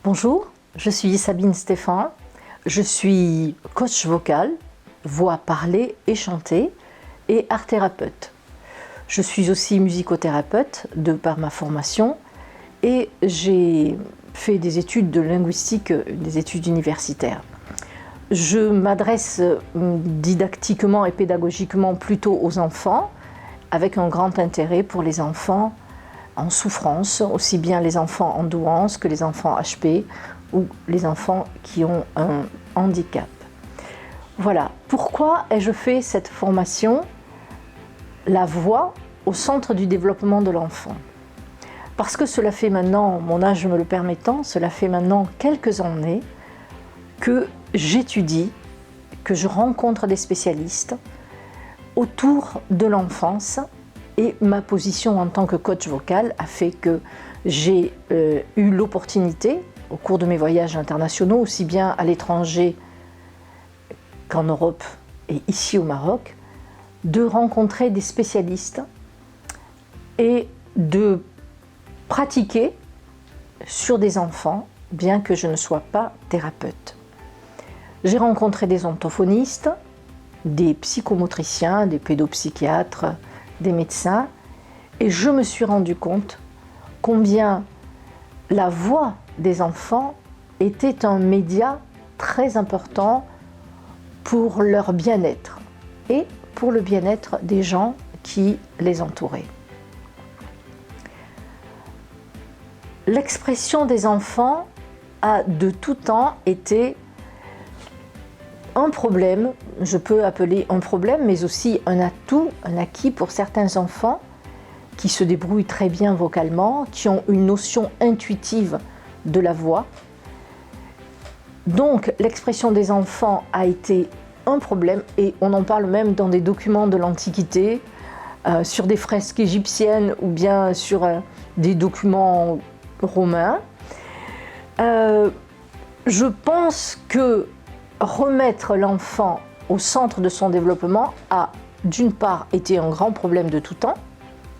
Bonjour, je suis Sabine Stéphan, je suis coach vocal, voix parlée et chantée et art thérapeute. Je suis aussi musicothérapeute de par ma formation et j'ai fait des études de linguistique, des études universitaires. Je m'adresse didactiquement et pédagogiquement plutôt aux enfants, avec un grand intérêt pour les enfants en souffrance, aussi bien les enfants en douance que les enfants HP ou les enfants qui ont un handicap. Voilà, pourquoi ai-je fait cette formation La voix au centre du développement de l'enfant? Parce que cela fait maintenant, mon âge me le permettant, cela fait maintenant quelques années que j'étudie, que je rencontre des spécialistes autour de l'enfance, et ma position en tant que coach vocal a fait que j'ai eu l'opportunité, au cours de mes voyages internationaux, aussi bien à l'étranger qu'en Europe et ici au Maroc, de rencontrer des spécialistes et de pratiquer sur des enfants, bien que je ne sois pas thérapeute. J'ai rencontré des orthophonistes, des psychomotriciens, des pédopsychiatres, des médecins, et je me suis rendu compte combien la voix des enfants était un média très important pour leur bien-être et pour le bien-être des gens qui les entouraient. L'expression des enfants a de tout temps été un problème, je peux appeler un problème, mais aussi un atout, un acquis pour certains enfants qui se débrouillent très bien vocalement, qui ont une notion intuitive de la voix. Donc l'expression des enfants a été un problème, et on en parle même dans des documents de l'Antiquité, sur des fresques égyptiennes ou bien sur des documents romains. Je pense que remettre l'enfant au centre de son développement a d'une part été un grand problème de tout temps.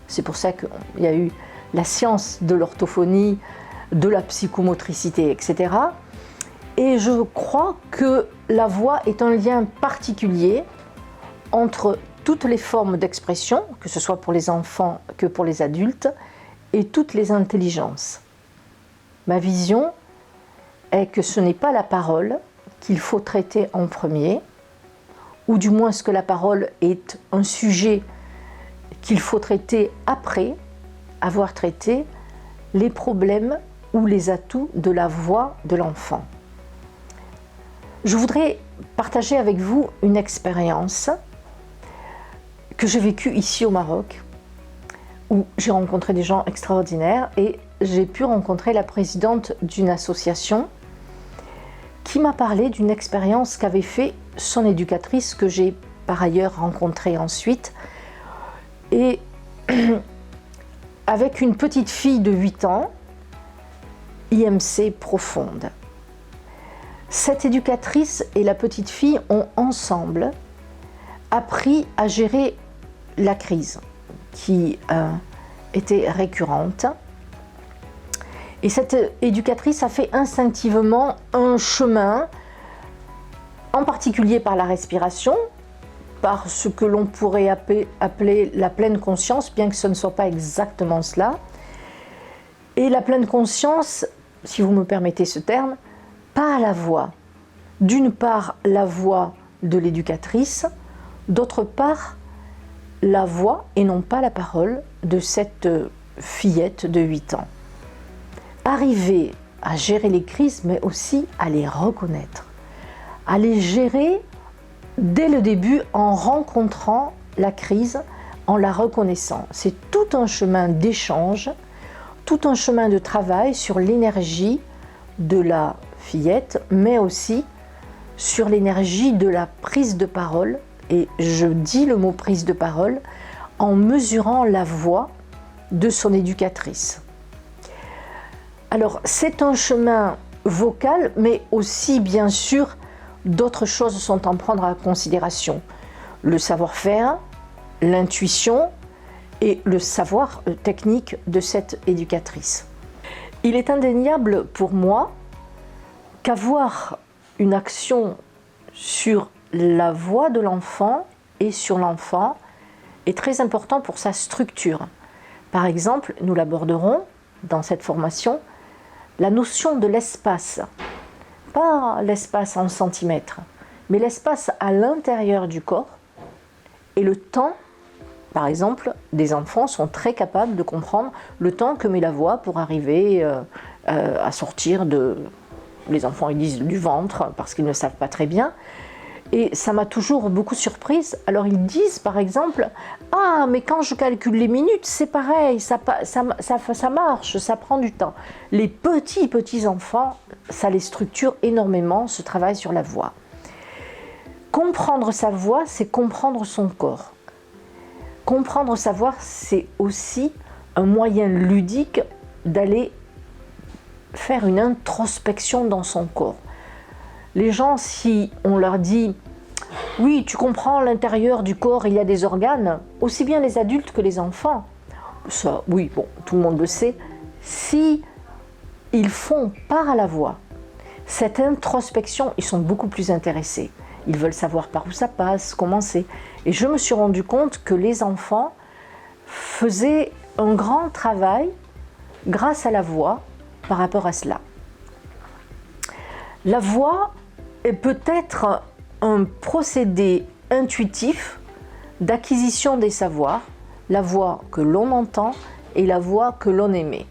C'est pour ça qu'il y a eu la science de l'orthophonie, de la psychomotricité, etc. Et je crois que la voix est un lien particulier entre toutes les formes d'expression, que ce soit pour les enfants que pour les adultes, et toutes les intelligences. Ma vision est que ce n'est pas la parole qu'il faut traiter en premier, ou du moins que la parole est un sujet qu'il faut traiter après avoir traité les problèmes ou les atouts de la voix de l'enfant. Je voudrais partager avec vous une expérience que j'ai vécue ici au Maroc, où j'ai rencontré des gens extraordinaires et j'ai pu rencontrer la présidente d'une association qui m'a parlé d'une expérience qu'avait fait son éducatrice, que j'ai par ailleurs rencontrée ensuite, et avec une petite fille de 8 ans, IMC profonde. Cette éducatrice et la petite fille ont ensemble appris à gérer la crise qui était récurrente. Et cette éducatrice a fait instinctivement un chemin, en particulier par la respiration, par ce que l'on pourrait appeler la pleine conscience, bien que ce ne soit pas exactement cela. Et la pleine conscience, si vous me permettez ce terme, par la voix. D'une part, la voix de l'éducatrice, d'autre part, la voix, et non pas la parole, de cette fillette de 8 ans. Arriver à gérer les crises, mais aussi à les reconnaître, à les gérer dès le début en rencontrant la crise, en la reconnaissant. C'est tout un chemin d'échange, tout un chemin de travail sur l'énergie de la fillette, mais aussi sur l'énergie de la prise de parole, et je dis le mot prise de parole, en mesurant la voix de son éducatrice. Alors, c'est un chemin vocal, mais aussi, bien sûr, d'autres choses sont à prendre en considération. Le savoir-faire, l'intuition et le savoir technique de cette éducatrice. Il est indéniable pour moi qu'avoir une action sur la voix de l'enfant et sur l'enfant est très important pour sa structure. Par exemple, nous l'aborderons dans cette formation, la notion de l'espace. Pas l'espace en centimètres, mais l'espace à l'intérieur du corps et le temps. Par exemple, des enfants sont très capables de comprendre le temps que met la voix pour arriver à sortir de... Les enfants ils disent du ventre parce qu'ils ne savent pas très bien. Et ça m'a toujours beaucoup surprise. Alors ils disent par exemple « Ah, mais quand je calcule les minutes, c'est pareil, ça marche, ça prend du temps. » Les petits enfants, ça les structure énormément, ce travail sur la voix. Comprendre sa voix, c'est comprendre son corps. Comprendre sa voix, c'est aussi un moyen ludique d'aller faire une introspection dans son corps. Les gens, si on leur dit « Oui, tu comprends, à l'intérieur du corps, il y a des organes », aussi bien les adultes que les enfants, ça, oui, bon, tout le monde le sait, si ils font par la voix cette introspection, ils sont beaucoup plus intéressés. Ils veulent savoir par où ça passe, comment c'est. Et je me suis rendu compte que les enfants faisaient un grand travail grâce à la voix par rapport à cela. La voix est peut-être un procédé intuitif d'acquisition des savoirs, la voix que l'on entend et la voix que l'on émet.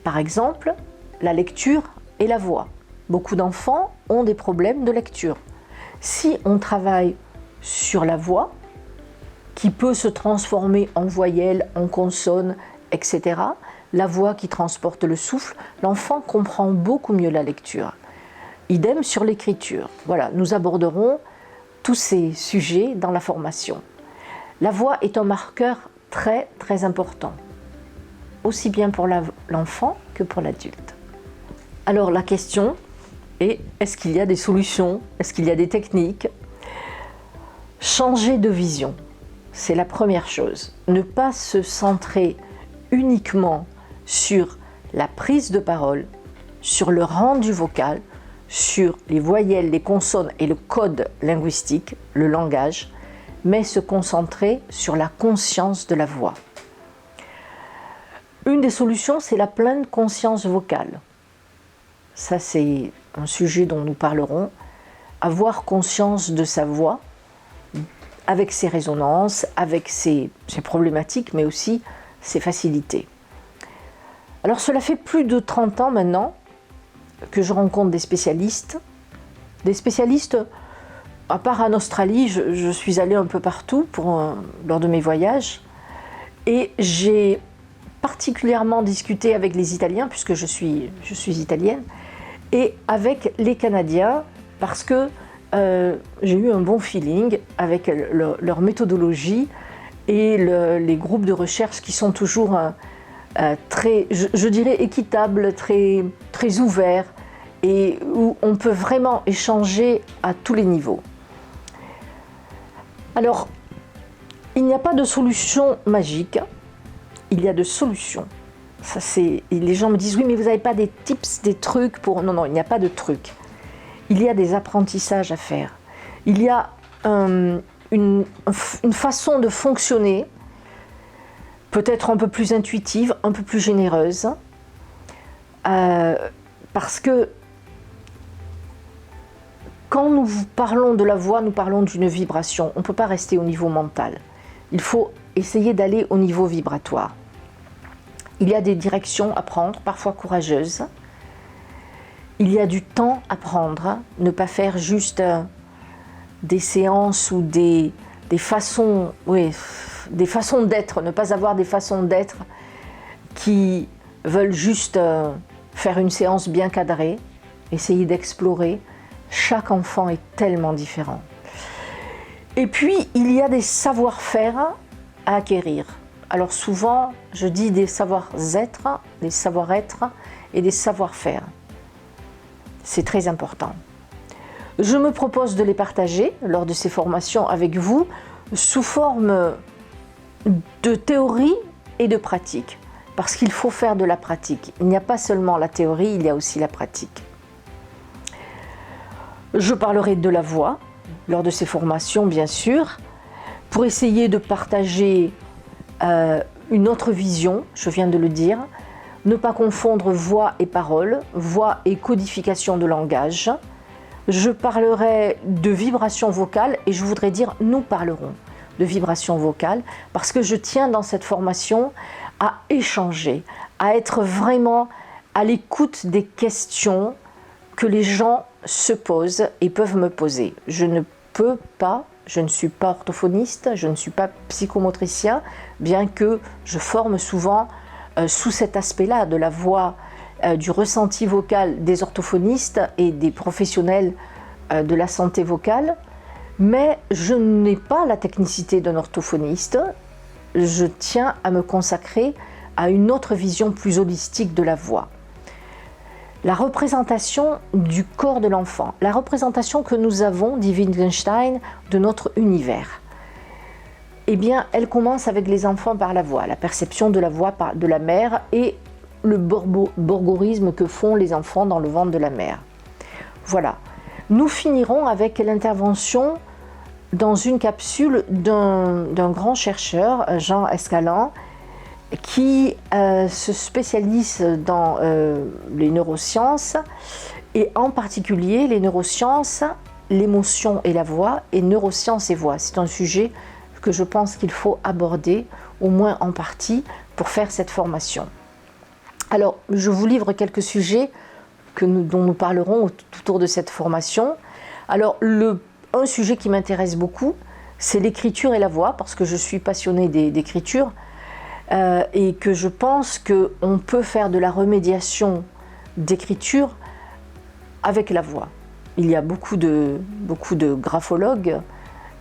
Par exemple, la lecture et la voix. Beaucoup d'enfants ont des problèmes de lecture. Si on travaille sur la voix, qui peut se transformer en voyelle, en consonne, etc., la voix qui transporte le souffle, l'enfant comprend beaucoup mieux la lecture. Idem sur l'écriture. Voilà, nous aborderons tous ces sujets dans la formation. La voix est un marqueur très très important, aussi bien pour l'enfant que pour l'adulte. Alors la question est, est-ce qu'il y a des solutions? Est-ce qu'il y a des techniques? Changer de vision, c'est la première chose. Ne pas se centrer uniquement sur la prise de parole, sur le rendu vocal, sur les voyelles, les consonnes et le code linguistique, le langage, mais se concentrer sur la conscience de la voix. Une des solutions, c'est la pleine conscience vocale. Ça, c'est un sujet dont nous parlerons. Avoir conscience de sa voix, avec ses résonances, avec ses problématiques, mais aussi ses facilités. Alors cela fait plus de 30 ans maintenant que je rencontre des spécialistes. À part en Australie, je suis allée un peu partout lors de mes voyages. Et j'ai particulièrement discuté avec les Italiens, puisque je suis italienne, et avec les Canadiens, parce que j'ai eu un bon feeling avec leur méthodologie et les groupes de recherche qui sont toujours très, je dirais, équitables, très, très ouverts et où on peut vraiment échanger à tous les niveaux. Alors, il n'y a pas de solution magique, il y a de solutions. Ça, les gens me disent, oui, mais vous n'avez pas des tips, des trucs pour... Non, il n'y a pas de trucs. Il y a des apprentissages à faire. Il y a une façon de fonctionner, peut-être un peu plus intuitive, un peu plus généreuse, parce que quand nous parlons de la voix, nous parlons d'une vibration. On ne peut pas rester au niveau mental. Il faut essayer d'aller au niveau vibratoire. Il y a des directions à prendre, parfois courageuses. Il y a du temps à prendre, ne pas faire juste des séances ou des façons d'être, ne pas avoir des façons d'être qui veulent juste faire une séance bien cadrée, essayer d'explorer. Chaque enfant est tellement différent. Et puis, il y a des savoir-faire à acquérir. Alors souvent, je dis des savoir-être, des savoir-être et des savoir-faire. C'est très important. Je me propose de les partager lors de ces formations avec vous sous forme de théorie et de pratique. Parce qu'il faut faire de la pratique. Il n'y a pas seulement la théorie, il y a aussi la pratique. Je parlerai de la voix lors de ces formations, bien sûr, pour essayer de partager une autre vision, je viens de le dire, ne pas confondre voix et parole, voix et codification de langage. Je parlerai de vibration vocale et je voudrais dire nous parlerons de vibration vocale parce que je tiens dans cette formation à échanger, à être vraiment à l'écoute des questions que les gens se posent et peuvent me poser. Je ne suis pas orthophoniste, je ne suis pas psychomotricien, bien que je forme souvent sous cet aspect-là de la voix, du ressenti vocal des orthophonistes et des professionnels de la santé vocale, mais je n'ai pas la technicité d'un orthophoniste. Je tiens à me consacrer à une autre vision plus holistique de la voix. La représentation du corps de l'enfant, la représentation que nous avons, dit Wittgenstein, de notre univers. Eh bien, elle commence avec les enfants par la voix, la perception de la voix de la mère et le borgorisme que font les enfants dans le ventre de la mère. Voilà. Nous finirons avec l'intervention dans une capsule d'un grand chercheur, Jean Escalante, qui se spécialise dans les neurosciences et en particulier les neurosciences, l'émotion et la voix et neurosciences et voix. C'est un sujet que je pense qu'il faut aborder au moins en partie pour faire cette formation. Alors, je vous livre quelques sujets dont nous parlerons autour de cette formation. Alors, un sujet qui m'intéresse beaucoup, c'est l'écriture et la voix, parce que je suis passionnée d'écriture et que je pense qu'on peut faire de la remédiation d'écriture avec la voix. Il y a beaucoup de graphologues,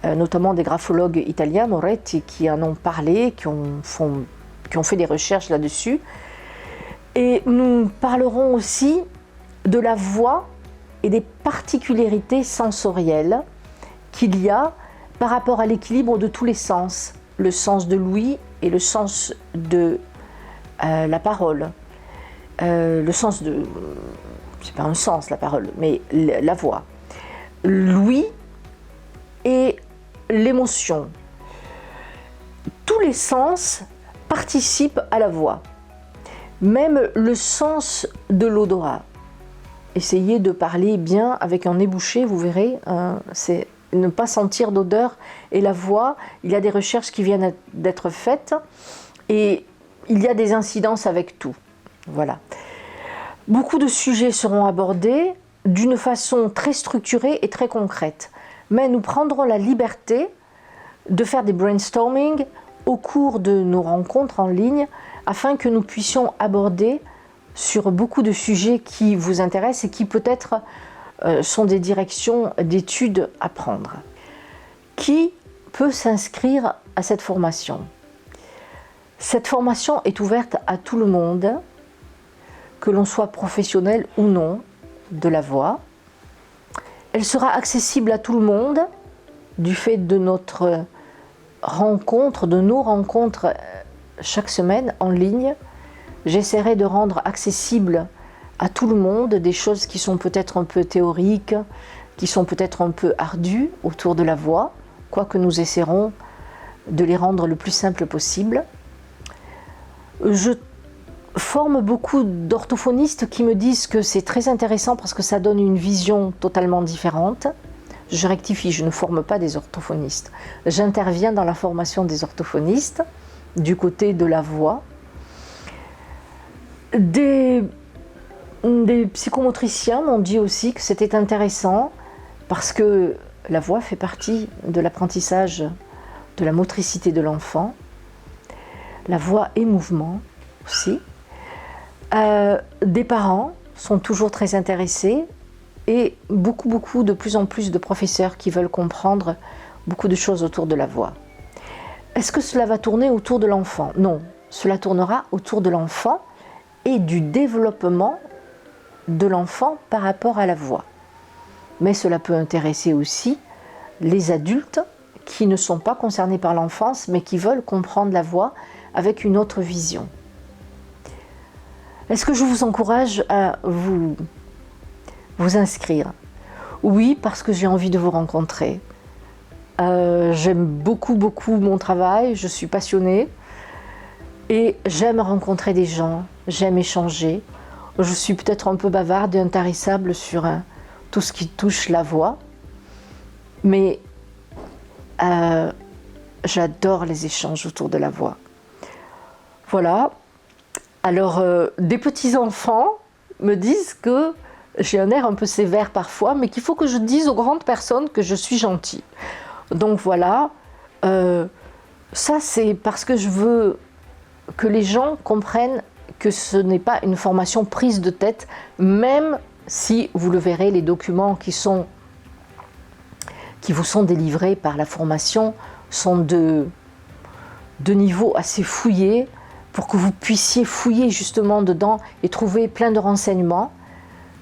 notamment des graphologues italiens, Moretti, qui en ont parlé, qui ont fait des recherches là-dessus. Et nous parlerons aussi de la voix et des particularités sensorielles qu'il y a par rapport à l'équilibre de tous les sens, le sens de l'ouïe et le sens de la parole. Le sens de... c'est pas un sens la parole, mais la voix. L'ouïe et l'émotion. Tous les sens participent à la voix. Même le sens de l'odorat. Essayez de parler bien avec un nez bouché, vous verrez, c'est ne pas sentir d'odeur. Et la voix, il y a des recherches qui viennent d'être faites et il y a des incidences avec tout. Voilà. Beaucoup de sujets seront abordés d'une façon très structurée et très concrète. Mais nous prendrons la liberté de faire des brainstorming au cours de nos rencontres en ligne afin que nous puissions aborder sur beaucoup de sujets qui vous intéressent et qui peut-être sont des directions d'études à prendre. Qui peut s'inscrire à cette formation? Cette formation est ouverte à tout le monde, que l'on soit professionnel ou non de la voix. Elle sera accessible à tout le monde du fait de notre rencontre, de nos rencontres chaque semaine en ligne. J'essaierai de rendre accessible à tout le monde des choses qui sont peut-être un peu théoriques, qui sont peut-être un peu ardues autour de la voix, quoique nous essaierons de les rendre le plus simple possible. Je forme beaucoup d'orthophonistes qui me disent que c'est très intéressant parce que ça donne une vision totalement différente. Je rectifie, je ne forme pas des orthophonistes. J'interviens dans la formation des orthophonistes du côté de la voix. Des psychomotriciens m'ont dit aussi que c'était intéressant parce que la voix fait partie de l'apprentissage de la motricité de l'enfant. La voix et mouvement aussi. Des parents sont toujours très intéressés et de plus en plus de professeurs qui veulent comprendre beaucoup de choses autour de la voix. Est-ce que cela va tourner autour de l'enfant? Non, cela tournera autour de l'enfant et du développement de l'enfant par rapport à la voix. Mais cela peut intéresser aussi les adultes qui ne sont pas concernés par l'enfance mais qui veulent comprendre la voix avec une autre vision. Est-ce que je vous encourage à vous inscrire? Oui, parce que j'ai envie de vous rencontrer. J'aime beaucoup, beaucoup mon travail, je suis passionnée et j'aime rencontrer des gens, j'aime échanger. Je suis peut-être un peu bavarde et intarissable sur tout ce qui touche la voix, mais j'adore les échanges autour de la voix. Voilà. Alors, des petits-enfants me disent que j'ai un air un peu sévère parfois, mais qu'il faut que je dise aux grandes personnes que je suis gentille. Donc voilà, ça c'est parce que je veux que les gens comprennent que ce n'est pas une formation prise de tête, même si, vous le verrez, les documents qui vous sont délivrés par la formation sont de niveau assez fouillé, pour que vous puissiez fouiller justement dedans et trouver plein de renseignements.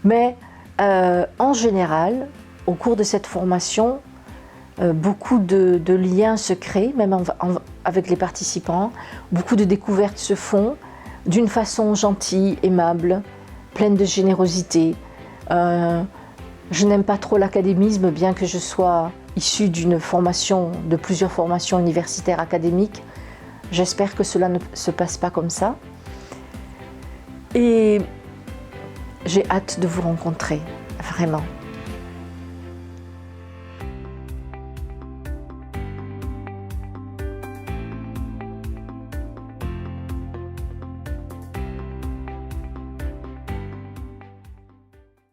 Mais en général, au cours de cette formation, beaucoup de liens se créent, même avec les participants. Beaucoup de découvertes se font d'une façon gentille, aimable, pleine de générosité. Je n'aime pas trop l'académisme, bien que je sois issue de plusieurs formations universitaires académiques. J'espère que cela ne se passe pas comme ça. Et j'ai hâte de vous rencontrer, vraiment.